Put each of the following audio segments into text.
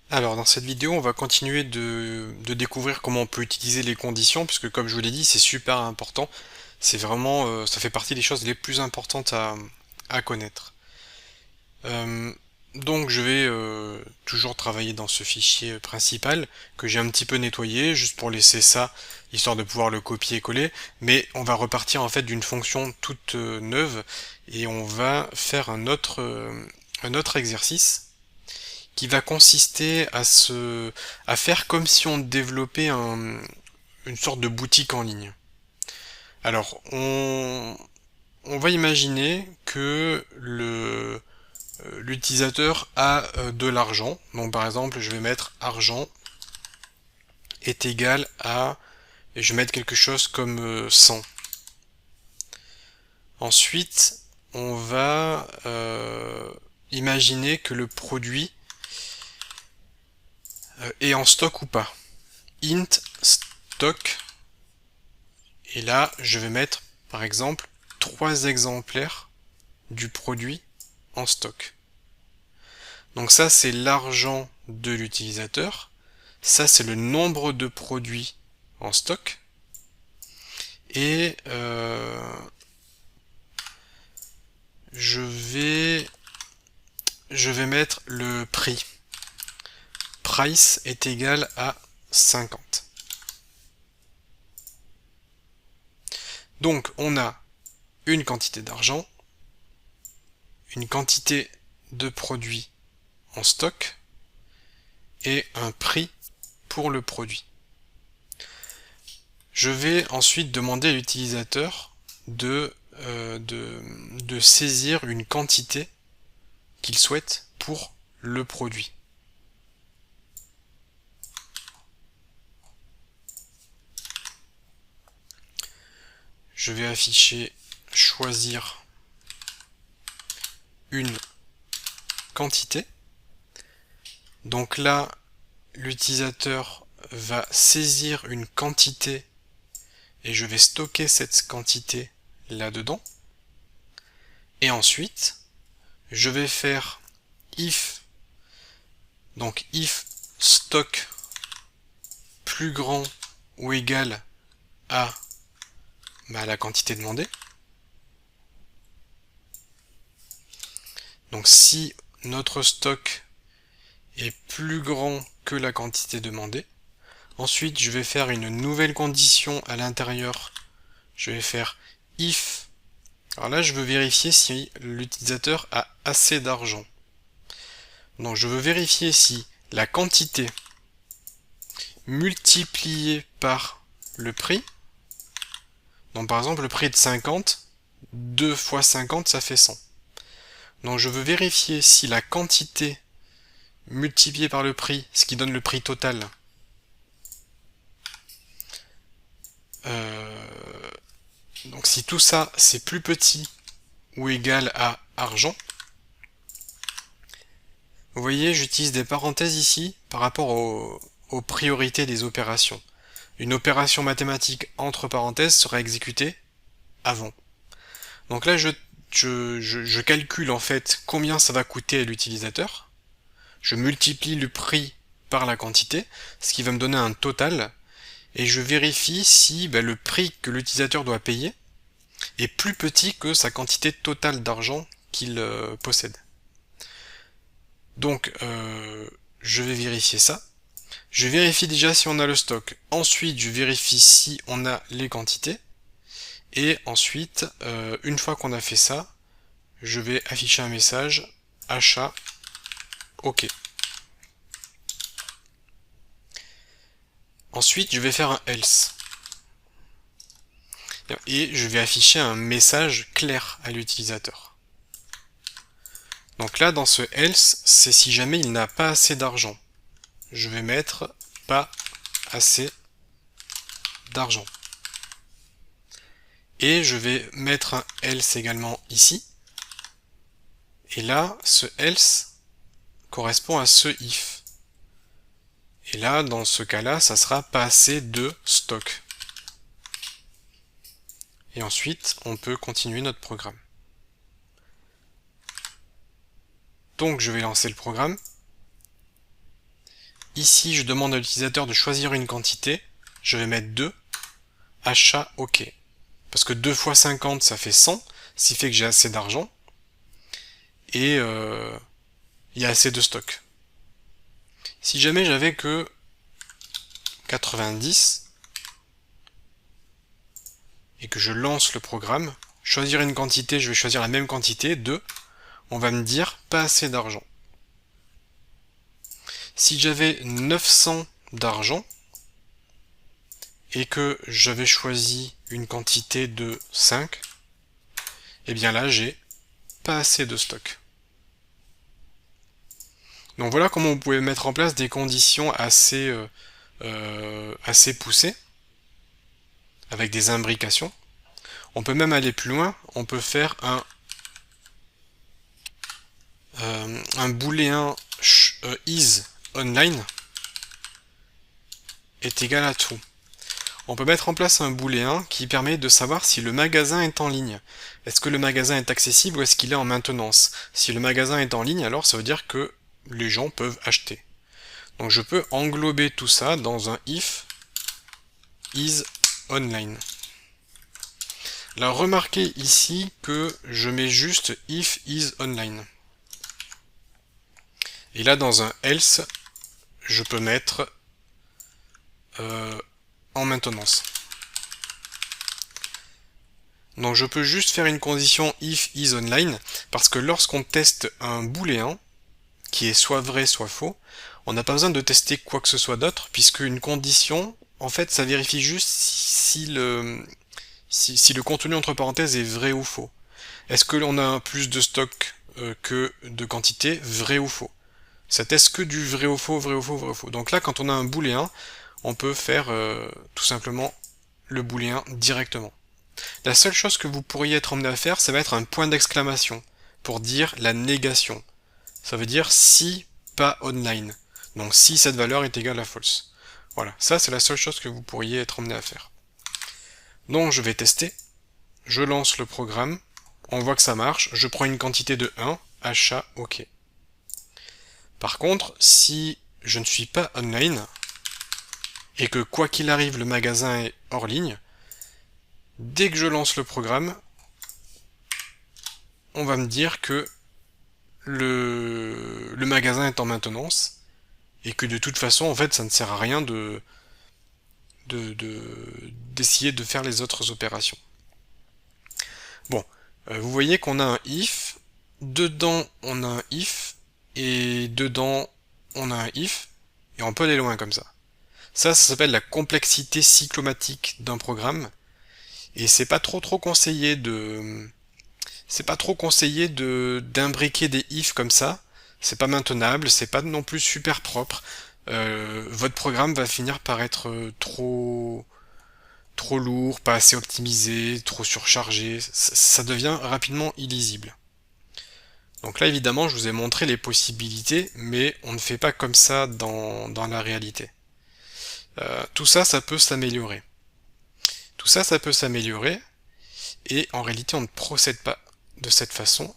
Alors dans cette vidéo, on va continuer de découvrir comment on peut utiliser les conditions, puisque comme je vous l'ai dit, c'est super important. C'est vraiment, ça fait partie des choses les plus importantes à connaître. Euh, donc je vais toujours travailler dans ce fichier principal que j'ai un petit peu nettoyé, juste pour laisser ça, histoire de pouvoir le copier-coller. Mais on va repartir en fait d'une fonction toute neuve et on va faire un autre exercice qui va consister à faire comme si on développait une sorte de boutique en ligne. Alors, on va imaginer que l'utilisateur a de l'argent. Donc, par exemple, je vais mettre argent est égal à, et je vais mettre quelque chose comme 100. Ensuite, on va imaginer que le produit est en stock ou pas. Int stock. Et là, je vais mettre, par exemple, 3 exemplaires du produit en stock. Donc ça, c'est l'argent de l'utilisateur. Ça, c'est le nombre de produits en stock. Et je vais, je vais mettre le prix. Price est égal à 50. Donc, on a une quantité d'argent, une quantité de produits en stock et un prix pour le produit. Je vais ensuite demander à l'utilisateur de saisir une quantité qu'il souhaite pour le produit. Je vais afficher choisir une quantité. Donc là, l'utilisateur va saisir une quantité et je vais stocker cette quantité là-dedans. Et ensuite, je vais faire if, donc if stock plus grand ou égal à la quantité demandée. Donc si notre stock est plus grand que la quantité demandée, ensuite je vais faire une nouvelle condition à l'intérieur. Je vais faire if. Alors là, je veux vérifier si l'utilisateur a assez d'argent. Donc je veux vérifier si la quantité multipliée par le prix, donc par exemple le prix est de 50, 2 fois 50 ça fait 100. Donc je veux vérifier si la quantité multipliée par le prix, ce qui donne le prix total, donc si tout ça c'est plus petit ou égal à argent, vous voyez j'utilise des parenthèses ici par rapport aux priorités des opérations. Une opération mathématique entre parenthèses sera exécutée avant. Donc là je calcule en fait combien ça va coûter à l'utilisateur. Je multiplie le prix par la quantité, ce qui va me donner un total, et je vérifie si le prix que l'utilisateur doit payer est plus petit que sa quantité totale d'argent qu'il possède. Donc je vais vérifier ça. Je vérifie déjà si on a le stock. Ensuite, je vérifie si on a les quantités. Et ensuite, une fois qu'on a fait ça, je vais afficher un message achat OK. Ensuite, je vais faire un else. Et je vais afficher un message clair à l'utilisateur. Donc là, dans ce else, c'est si jamais il n'a pas assez d'argent. Je vais mettre pas assez d'argent. Et je vais mettre un else également ici. Et là, ce else correspond à ce if. Et là, dans ce cas-là, ça sera pas assez de stock. Et ensuite, on peut continuer notre programme. Donc, je vais lancer le programme. Ici, je demande à l'utilisateur de choisir une quantité. Je vais mettre 2. Achat, OK. Parce que 2 fois 50, ça fait 100, ce qui fait que j'ai assez d'argent. Et il y a assez de stock. Si jamais j'avais que 90, et que je lance le programme, choisir une quantité, je vais choisir la même quantité, 2, on va me dire pas assez d'argent. Si j'avais 900 d'argent, et que j'avais choisi une quantité de 5, et bien là j'ai pas assez de stock. Donc voilà comment vous pouvez mettre en place des conditions assez poussées, avec des imbrications. On peut même aller plus loin, on peut faire un booléen isOnline est égal à true. On peut mettre en place un booléen qui permet de savoir si le magasin est en ligne. Est-ce que le magasin est accessible ou est-ce qu'il est en maintenance? Si le magasin est en ligne, alors ça veut dire que les gens peuvent acheter. Donc je peux englober tout ça dans un if isOnline. Là, remarquez ici que je mets juste if isOnline. Et là, dans un else, je peux mettre en maintenance. Donc je peux juste faire une condition if isOnline, parce que lorsqu'on teste un booléen, qui est soit vrai soit faux, on n'a pas besoin de tester quoi que ce soit d'autre, puisque une condition, en fait, ça vérifie juste si le contenu entre parenthèses est vrai ou faux. Est-ce que l'on a plus de stock que de quantité, vrai ou faux? Ça teste que du vrai ou faux, vrai ou faux, vrai ou faux. Donc là, quand on a un booléen, on peut faire tout simplement le booléen directement. La seule chose que vous pourriez être emmené à faire, ça va être un point d'exclamation pour dire la négation. Ça veut dire si pas online. Donc si cette valeur est égale à false. Voilà, ça c'est la seule chose que vous pourriez être emmené à faire. Donc je vais tester, je lance le programme, on voit que ça marche, je prends une quantité de 1, achat, OK. Par contre, si je ne suis pas online, et que quoi qu'il arrive, le magasin est hors ligne, dès que je lance le programme, on va me dire que le magasin est en maintenance, et que de toute façon, en fait, ça ne sert à rien d'essayer de faire les autres opérations. Bon, vous voyez qu'on a un if, dedans on a un if, et dedans on a un if, et on peut aller loin comme ça. Ça s'appelle la complexité cyclomatique d'un programme, et c'est pas trop conseillé d'imbriquer des ifs comme ça. C'est pas maintenable, c'est pas non plus super propre. Votre programme va finir par être trop lourd, pas assez optimisé, trop surchargé. Ça devient rapidement illisible. Donc là, évidemment, je vous ai montré les possibilités, mais on ne fait pas comme ça dans la réalité. Tout ça, ça peut s'améliorer. Tout ça, ça peut s'améliorer, et en réalité, on ne procède pas de cette façon.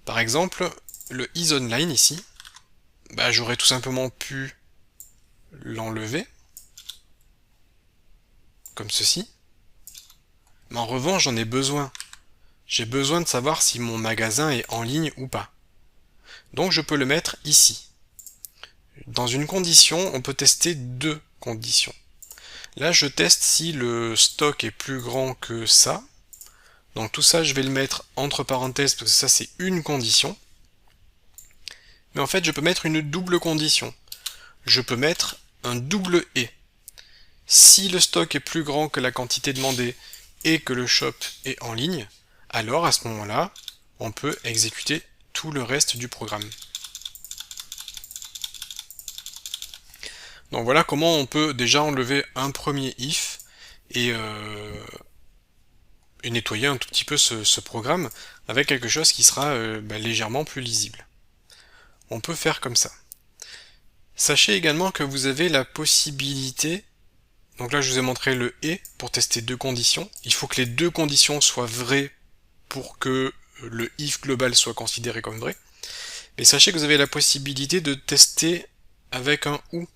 Par exemple, le isOnline ici, j'aurais tout simplement pu l'enlever, comme ceci. Mais en revanche, j'en ai besoin. J'ai besoin de savoir si mon magasin est en ligne ou pas. Donc je peux le mettre ici. Dans une condition, on peut tester deux conditions. Là, je teste si le stock est plus grand que ça. Donc tout ça, je vais le mettre entre parenthèses, parce que ça, c'est une condition. Mais en fait, je peux mettre une double condition. Je peux mettre un double et. Si le stock est plus grand que la quantité demandée et que le shop est en ligne, alors à ce moment-là, on peut exécuter tout le reste du programme. Donc voilà comment on peut déjà enlever un premier if et nettoyer un tout petit peu ce programme avec quelque chose qui sera légèrement plus lisible. On peut faire comme ça. Sachez également que vous avez la possibilité, donc là je vous ai montré le et pour tester deux conditions. Il faut que les deux conditions soient vraies pour que le if global soit considéré comme vrai. Mais sachez que vous avez la possibilité de tester avec un ou.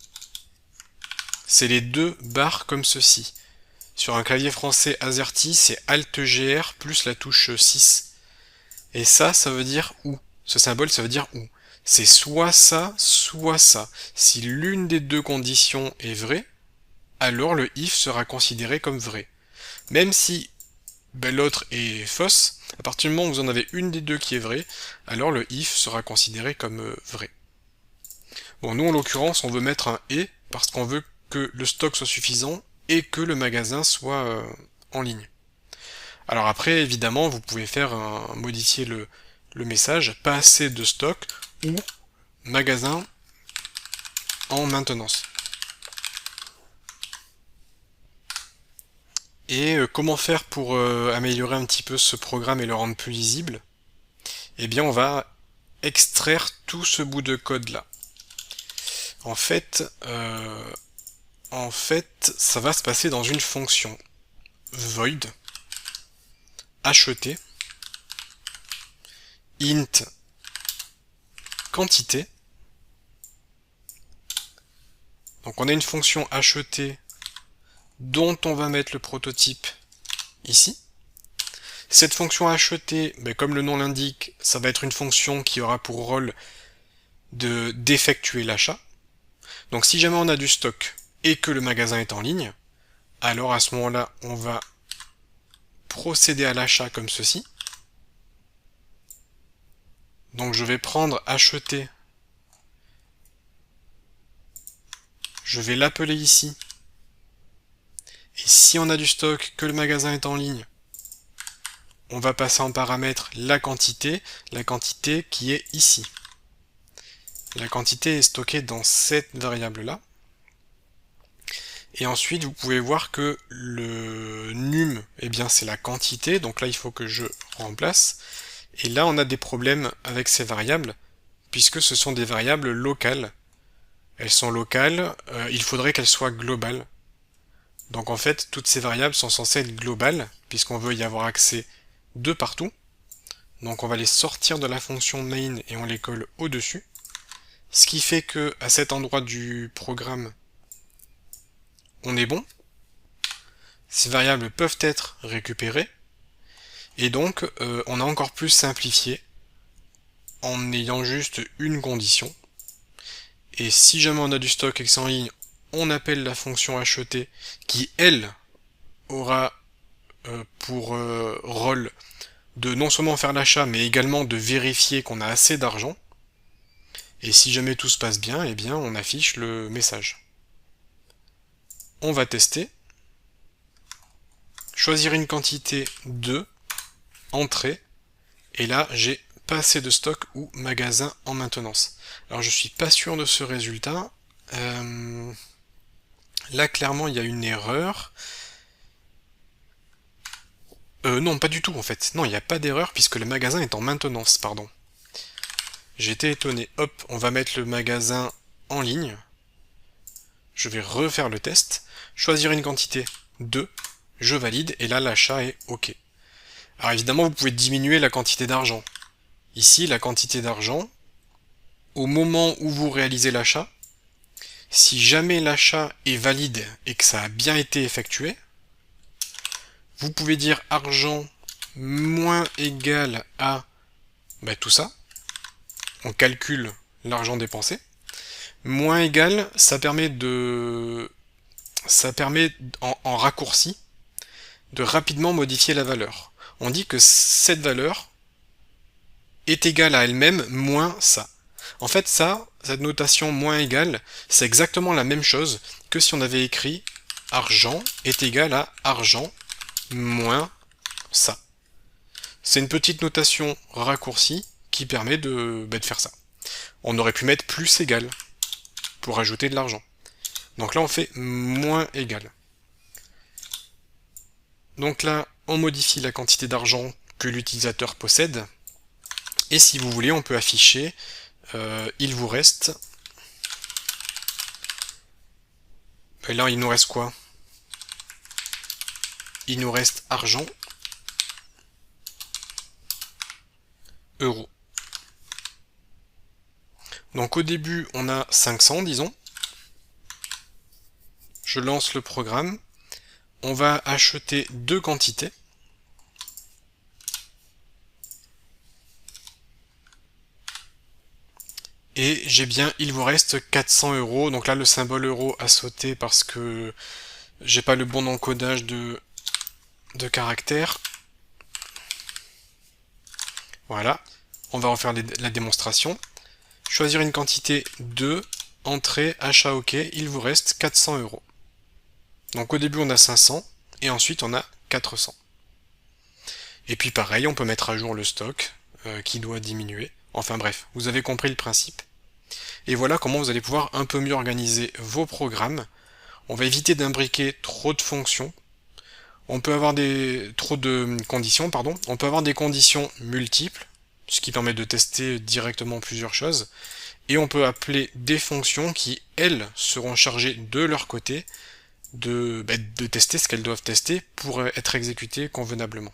c'est les deux barres comme ceci. Sur un clavier français AZERTY, c'est Alt-GR plus la touche 6. Et ça veut dire ou. Ce symbole, ça veut dire ou. C'est soit ça, soit ça. Si l'une des deux conditions est vraie, alors le if sera considéré comme vrai. Même si l'autre est fausse, à partir du moment où vous en avez une des deux qui est vraie, alors le if sera considéré comme vrai. Bon, nous en l'occurrence, on veut mettre un et parce qu'on veut que le stock soit suffisant et que le magasin soit en ligne. Alors après, évidemment, vous pouvez modifier le message, pas assez de stock ou magasin en maintenance. Et comment faire pour améliorer un petit peu ce programme et le rendre plus lisible? Eh bien, on va extraire tout ce bout de code là. En fait, ça va se passer dans une fonction void acheter int quantité. Donc on a une fonction acheter dont on va mettre le prototype ici. Cette fonction acheter, comme le nom l'indique, ça va être une fonction qui aura pour rôle d'effectuer l'achat. Donc si jamais on a du stock et que le magasin est en ligne, alors à ce moment-là, on va procéder à l'achat comme ceci. Donc je vais prendre acheter, je vais l'appeler ici. Et si on a du stock, que le magasin est en ligne, on va passer en paramètre la quantité qui est ici. La quantité est stockée dans cette variable-là. Et ensuite, vous pouvez voir que le num, eh bien, c'est la quantité. Donc là, il faut que je remplace. Et là, on a des problèmes avec ces variables, puisque ce sont des variables locales. Elles sont locales, il faudrait qu'elles soient globales. Donc en fait, toutes ces variables sont censées être globales, puisqu'on veut y avoir accès de partout. Donc on va les sortir de la fonction main et on les colle au-dessus. Ce qui fait que à cet endroit du programme, on est bon. Ces variables peuvent être récupérées. Et donc, on a encore plus simplifié en ayant juste une condition. Et si jamais on a du stock et que c'est en ligne, on appelle la fonction acheter qui, elle, aura pour rôle de non seulement faire l'achat, mais également de vérifier qu'on a assez d'argent. Et si jamais tout se passe bien, eh bien on affiche le message. On va tester. Choisir une quantité de entrée. Et là, j'ai pas assez de stock ou magasin en maintenance. Alors je suis pas sûr de ce résultat. Là, clairement, il y a une erreur. Non, pas du tout en fait. Non, il n'y a pas d'erreur puisque le magasin est en maintenance, pardon. J'étais étonné. Hop, on va mettre le magasin en ligne. Je vais refaire le test. Choisir une quantité 2. Je valide et là l'achat est OK. Alors évidemment, vous pouvez diminuer la quantité d'argent. Ici, la quantité d'argent, au moment où vous réalisez l'achat, si jamais l'achat est valide et que ça a bien été effectué, vous pouvez dire argent moins égal à tout ça. On calcule l'argent dépensé. Moins égal, ça permet en raccourci de rapidement modifier la valeur. On dit que cette valeur est égale à elle-même moins ça. En fait, cette notation moins égale, c'est exactement la même chose que si on avait écrit argent est égal à argent moins ça. C'est une petite notation raccourcie qui permet de faire ça. On aurait pu mettre plus égal pour ajouter de l'argent. Donc là, on fait moins égal. Donc là, on modifie la quantité d'argent que l'utilisateur possède. Et si vous voulez, on peut afficher il vous reste... Et là, il nous reste quoi? Il nous reste argent, euros. Donc au début, on a 500, disons. Je lance le programme. On va acheter 2 quantités. Et j'ai bien, il vous reste 400 euros. Donc là, le symbole euro a sauté parce que j'ai pas le bon encodage de caractères. Voilà. On va refaire la démonstration. Choisir une quantité 2, entrée, achat OK. Il vous reste 400 euros. Donc au début, on a 500 et ensuite, on a 400. Et puis pareil, on peut mettre à jour le stock qui doit diminuer. Enfin bref, vous avez compris le principe. Et voilà comment vous allez pouvoir un peu mieux organiser vos programmes. On va éviter d'imbriquer trop de fonctions. On peut avoir trop de conditions, pardon. On peut avoir des conditions multiples, ce qui permet de tester directement plusieurs choses. Et on peut appeler des fonctions qui, elles, seront chargées de leur côté de tester ce qu'elles doivent tester pour être exécutées convenablement.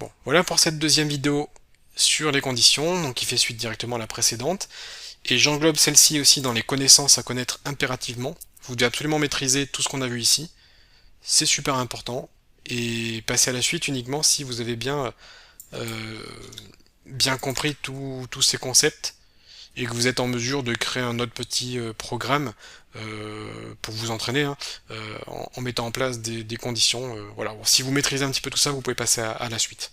Bon, voilà pour cette deuxième vidéo sur les conditions, donc qui fait suite directement à la précédente. Et j'englobe celle-ci aussi dans les connaissances à connaître impérativement. Vous devez absolument maîtriser tout ce qu'on a vu ici. C'est super important. Et passer à la suite uniquement si vous avez euh, bien compris tous ces concepts et que vous êtes en mesure de créer un autre petit programme pour vous entraîner hein, en mettant en place des conditions. Voilà. Bon, si vous maîtrisez un petit peu tout ça, vous pouvez passer à la suite.